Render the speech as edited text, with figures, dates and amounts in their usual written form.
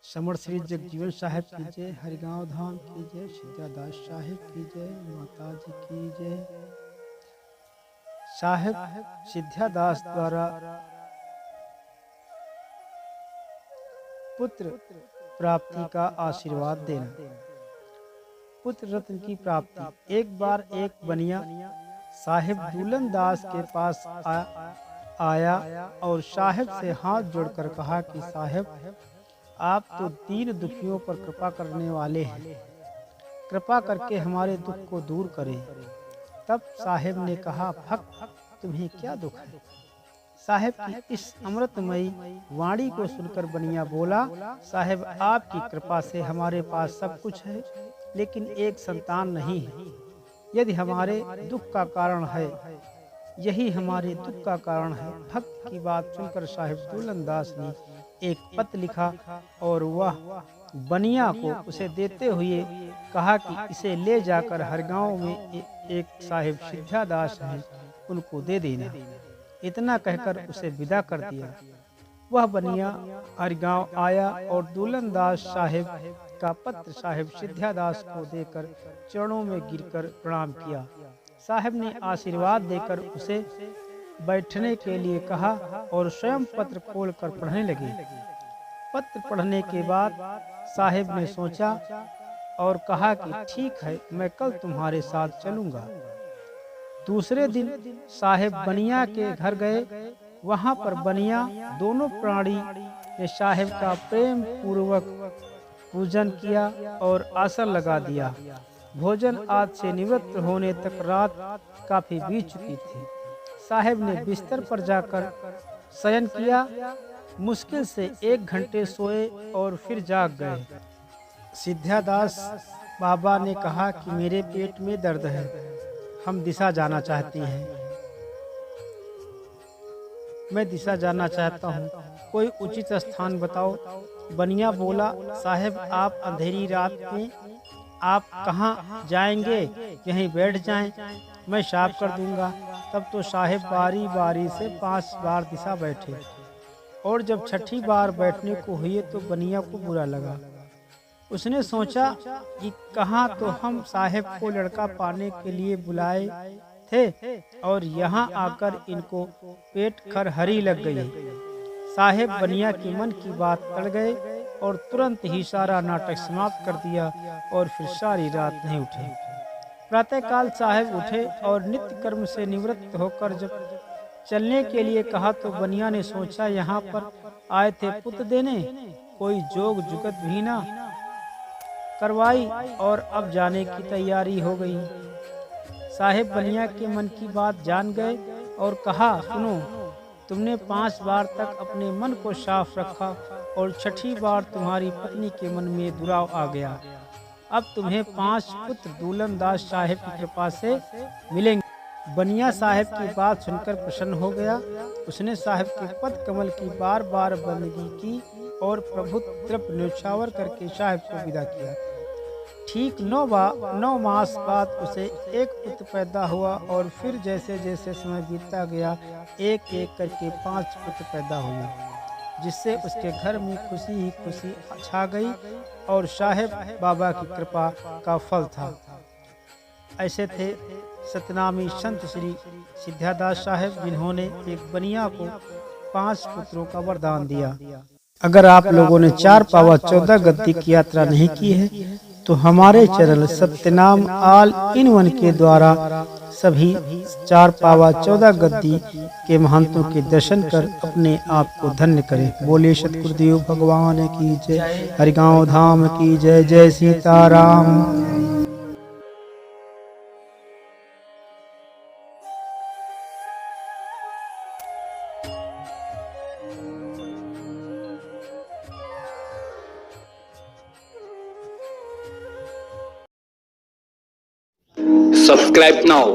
Summer Shri Jagjivan Sahib की जय, हरिगांव धाम की जय, सिद्धादास साहिब की जय, माता जी की जय। साहिब सिद्धादास द्वारा पुत्र प्राप्ति का आशीर्वाद देना। पुत्र रत्न की प्राप्ति। एक बार एक बनिया साहिब दूलन दास के पास आया और साहिब से हाथ जोड़कर कहा कि साहिब, आप तो दीन दुखियों पर कृपा करने वाले हैं, कृपा करके हमारे दुख को दूर करें। तब साहिब ने कहा, भक्त, तुम्हें क्या दुख है? साहिब की इस अमृतमयी वाणी को सुनकर बनिया बोला, साहिब, आपकी कृपा से हमारे पास सब कुछ है, लेकिन एक संतान नहीं है। यदि हमारे दुख का कारण है, यही हमारे दुख का कारण है। भक्त की बात सुनकर साहिब दूलन दास ने एक पत्र लिखा और वह बनिया को उसे देते हुए कहा कि इसे ले जाकर हरगांव में एक साहिब सिद्धादास हैं, उनको दे देना। इतना कहकर उसे विदा कर दिया। वह बनिया हरगांव आया और दूलन दास साहिब का पत्र साहिब सिद्धादास को देकर चरणों में गिरकर प्रणाम किया। साहिब ने आशीर्वाद देकर उसे बैठने के लिए कहा और स्वयं पत्र खोलकर पढ़ने लगे। पत्र पढ़ने के बाद साहिब ने सोचा और कहा कि ठीक है, मैं कल तुम्हारे साथ चलूंगा। दूसरे दिन साहिब बनिया के घर गए। वहां पर बनिया दोनों प्राणी ने साहिब का प्रेम पूर्वक पूजन किया और आसन लगा दिया। भोजन आदि से निवृत्त होने तक रात काफी बीत चुकी थी। साहिब ने बिस्तर पर जाकर शयन किया। मुश्किल से 1 घंटे सोए और फिर जाग गए। सिद्धादास बाबा ने कहा कि मेरे पेट में दर्द है, हम दिशा जाना चाहते हैं। मैं दिशा जानना चाहता हूँ, कोई उचित स्थान बताओ। बनिया बोला, साहिब, आप अंधेरी रात में आप कहाँ जाएंगे? यहीं बैठ जाएं, मैं साफ कर दूंगा। तब तो साहिब बारी बारी से 5 बार दिशा बैठे और जब छठी बार बैठने को हुए तो बनिया को बुरा लगा। उसने सोचा कि कहाँ तो हम साहिब को लड़का पाने के लिए बुलाए थे और यहाँ आकर इनको पेट खरहरी लग गई। साहिब बनिया की मन की बात तड़ गए और तुरंत ही सारा नाटक समाप्त कर दिया और फिर सारी रात नहीं उठे। प्रातःकाल साहिब उठे और नित्य कर्म से निवृत्त होकर जब चलने के लिए कहा तो बनिया ने सोचा, यहाँ पर आए थे पुत्र देने, कोई जोग जुगत भी ना करवाई और अब जाने की तैयारी हो गई। साहिब बनिया के मन की बात जान गए और कहा, सुनो, तुमने 5 बार तक अपने मन को साफ रखा और छठी बार तुम्हारी पत्नी के मन में दुराव आ गया। अब तुम्हें 5 पुत्र दूलन दास साहिब की कृपा से मिलेंगे। बनिया साहिब की बात सुनकर प्रसन्न हो गया। उसने साहिब के पद कमल की बार बार बंदगी की और प्रभु तृप न्यौछावर करके साहिब को विदा किया। ठीक 9 मास बाद उसे एक पुत्र पैदा हुआ और फिर जैसे जैसे समय बीतता गया, एक एक करके 5 पुत्र पैदा हुए, जिससे उसके घर में खुशी ही खुशी छा गई और साहिब बाबा की कृपा का फल था। ऐसे थे सतनामी संत श्री सिद्धादास साहिब, जिन्होंने एक बनिया को 5 पुत्रों का वरदान दिया। अगर आप लोगों ने 4 पावा 14 गद्दी की यात्रा नहीं की है तो हमारे channel Satyanam all in one के द्वारा सभी 4 पावा 14 गद्दी के महंतों के दर्शन कर अपने आप को धन्य करें। बोले सतगुरुदेव भगवान की जय, हरिगांव धाम की जय। जय सीताराम। Subscribe now